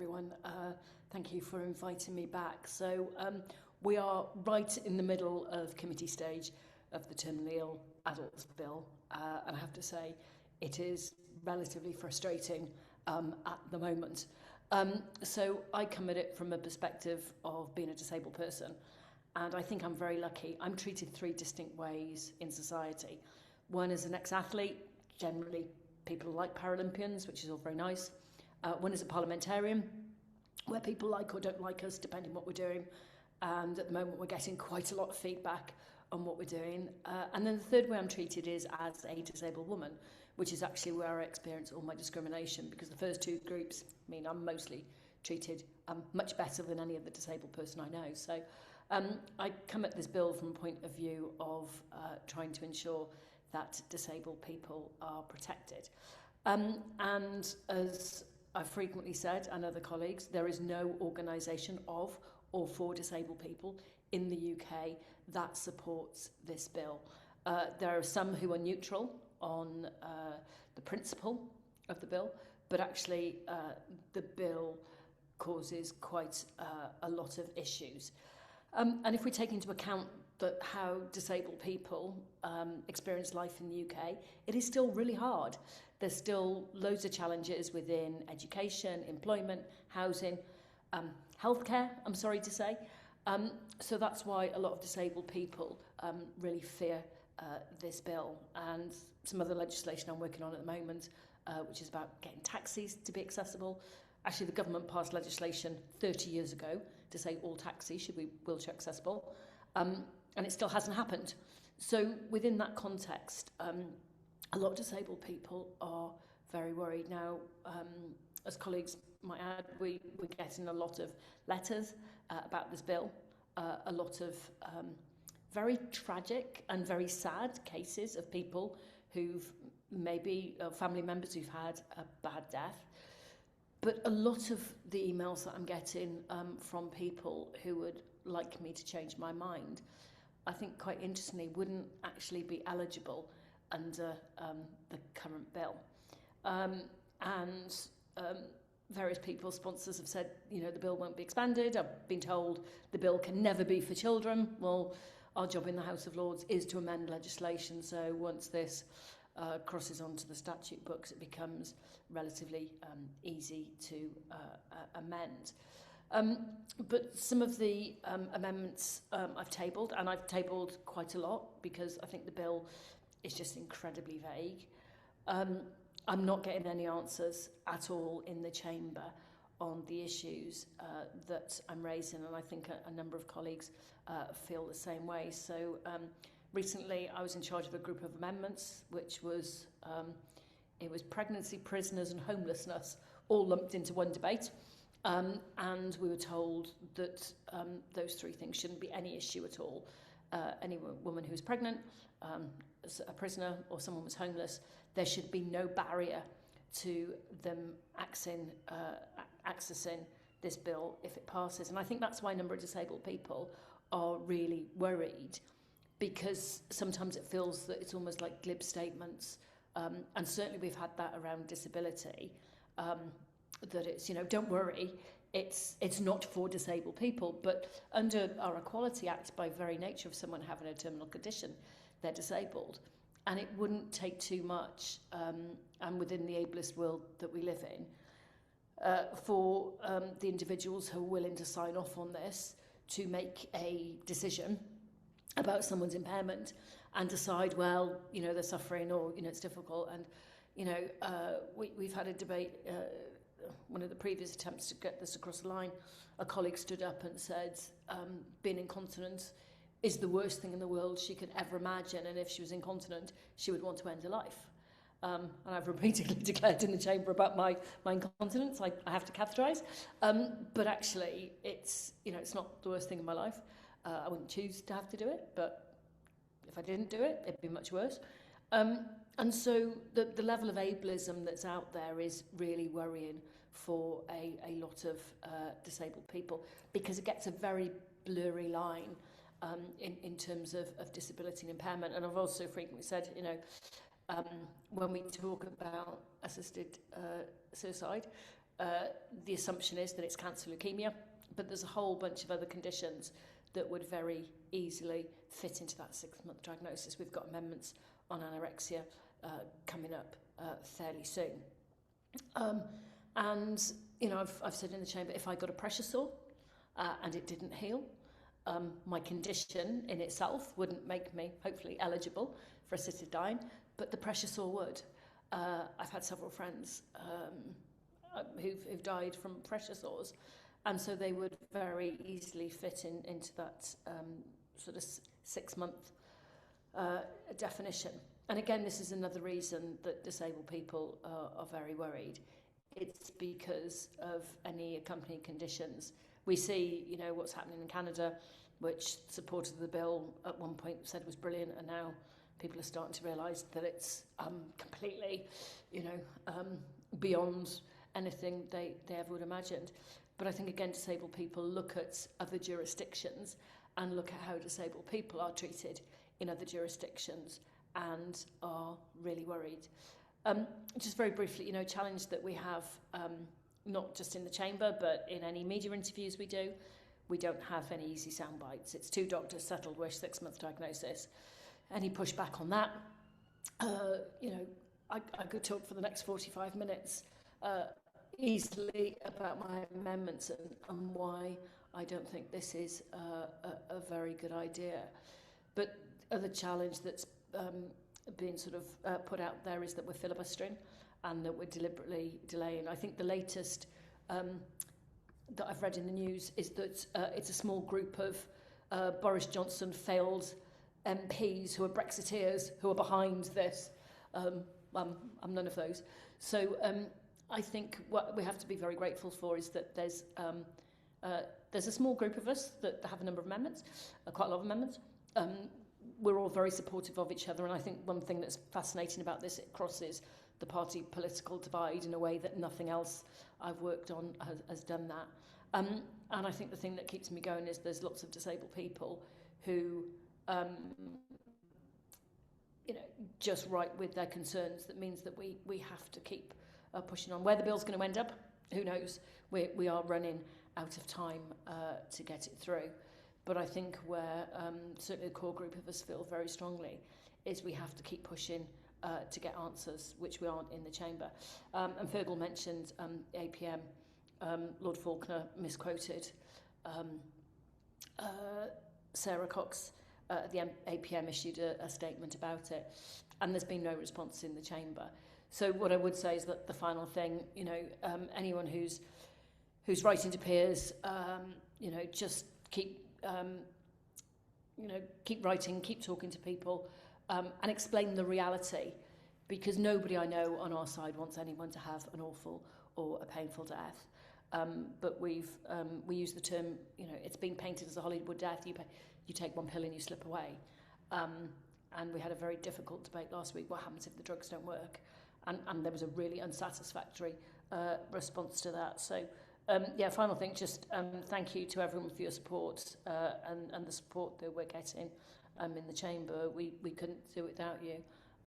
everyone. Thank you for inviting me back. So we are right in the middle of committee stage of the Terminally Ill Adults Bill, and I have to say it is relatively frustrating at the moment. So I come at it from a perspective of being a disabled person, and I think I'm very lucky. I'm treated three distinct ways in society. One is an ex-athlete, generally people like Paralympians, which is all very nice. One is a parliamentarian, where people like or don't like us, depending on what we're doing. And at the moment, we're getting quite a lot of feedback on what we're doing. And then the third way I'm treated is as a disabled woman, which is actually where I experience all my discrimination, because the first two groups mean I'm mostly treated much better than any other disabled person I know. So I come at this bill from a point of view of trying to ensure that disabled people are protected. And as I've frequently said, and other colleagues, there is no organisation of or for disabled people in the UK that supports this bill. There are some who are neutral on the principle of the bill, but actually the bill causes quite a lot of issues. And if we take into account that how disabled people experience life in the UK, it is still really hard. There's still loads of challenges within education, employment, housing, healthcare, I'm sorry to say. So that's why a lot of disabled people really fear this bill. And some other legislation I'm working on at the moment, which is about getting taxis to be accessible. Actually, the government passed legislation 30 years ago to say all taxis should be wheelchair accessible. And it still hasn't happened. So within that context, a lot of disabled people are very worried. Now, as colleagues might add, we're getting a lot of letters about this bill, a lot of very tragic and very sad cases of people who've maybe family members who've had a bad death. But a lot of the emails that I'm getting from people who would like me to change my mind, I think quite interestingly, wouldn't actually be eligible under the current bill. Various people, sponsors have said, the bill won't be expanded. I've been told the bill can never be for children. Well, our job in the House of Lords is to amend legislation. So once this crosses onto the statute books, it becomes relatively easy to amend. But some of the amendments I've tabled, and I've tabled quite a lot because I think the bill is just incredibly vague. I'm not getting any answers at all in the chamber on the issues that I'm raising, and I think a number of colleagues feel the same way. So recently I was in charge of a group of amendments, which was, it was pregnancy, prisoners and homelessness all lumped into one debate. And we were told that those three things shouldn't be any issue at all. Any woman who's pregnant, a prisoner, or someone who's homeless, there should be no barrier to them accessing this bill if it passes. And I think that's why a number of disabled people are really worried, because sometimes it feels that it's almost like glib statements. And certainly we've had that around disability. That it's, don't worry, it's not for disabled people. But under our Equality Act, by very nature of someone having a terminal condition, they're disabled. And it wouldn't take too much, and within the ableist world that we live in, for the individuals who are willing to sign off on this to make a decision about someone's impairment and decide, well, they're suffering, or, it's difficult. And, we've had a debate, one of the previous attempts to get this across the line, a colleague stood up and said being incontinent is the worst thing in the world she could ever imagine, and if she was incontinent, she would want to end her life. And I've repeatedly declared in the chamber about my incontinence. I have to catheterise. But actually, it's not the worst thing in my life. I wouldn't choose to have to do it, but if I didn't do it, it'd be much worse. And so the level of ableism that's out there is really worrying for a lot of disabled people, because it gets a very blurry line in terms of disability and impairment. And I've also frequently said, when we talk about assisted suicide, the assumption is that it's cancer leukemia, but there's a whole bunch of other conditions that would very easily fit into that 6-month diagnosis. We've got amendments on anorexia coming up fairly soon. And, you know, I've said in the chamber, if I got a pressure sore and it didn't heal, my condition in itself wouldn't make me, hopefully, eligible for assisted dying, but the pressure sore would. I've had several friends who've died from pressure sores, and so they would very easily fit into that sort of 6-month definition. And again, this is another reason that disabled people are very worried. It's because of any accompanying conditions. We see, you know, what's happening in Canada, which supported the bill at one point said was brilliant, and now people are starting to realise that it's completely, you know, beyond anything they ever would have imagined. But I think, again, disabled people look at other jurisdictions and look at how disabled people are treated in other jurisdictions and are really worried. Just very briefly, you know, a challenge that we have, not just in the chamber, but in any media interviews we don't have any easy sound bites. It's 2 doctors settled with 6-month diagnosis. Any pushback on that, you know, I could talk for the next 45 minutes easily about my amendments and why I don't think this is a very good idea. But other challenge that's being sort of put out there is that we're filibustering and that we're deliberately delaying. I think the latest that I've read in the news is that it's a small group of Boris Johnson failed MPs who are Brexiteers who are behind this. I'm none of those. So I think what we have to be very grateful for is that there's a small group of us that have a number of amendments, quite a lot of amendments. We're all very supportive of each other, and I think one thing that's fascinating about this, it crosses the party political divide in a way that nothing else I've worked on has done that. And I think the thing that keeps me going is there's lots of disabled people who, you know, just write with their concerns. That means that we have to keep pushing on. Where the bill's going to end up, who knows? We are running out of time to get it through. But I think where certainly the core group of us feel very strongly is we have to keep pushing to get answers, which we aren't in the chamber. And Fergal mentioned APM. Lord Faulkner misquoted Sarah Cox at the APM issued a statement about it, and there's been no response in the chamber. So what I would say is that the final thing, you know, anyone who's writing to peers, you know, just keep writing, keep talking to people, and explain the reality, because nobody I know on our side wants anyone to have an awful or a painful death. But we use the term, you know, it's been painted as a Hollywood death. You take one pill and you slip away. And we had a very difficult debate last week. What happens if the drugs don't work? And there was a really unsatisfactory response to that. So, yeah, final thing, just thank you to everyone for your support and the support that we're getting in the chamber. We couldn't do it without you.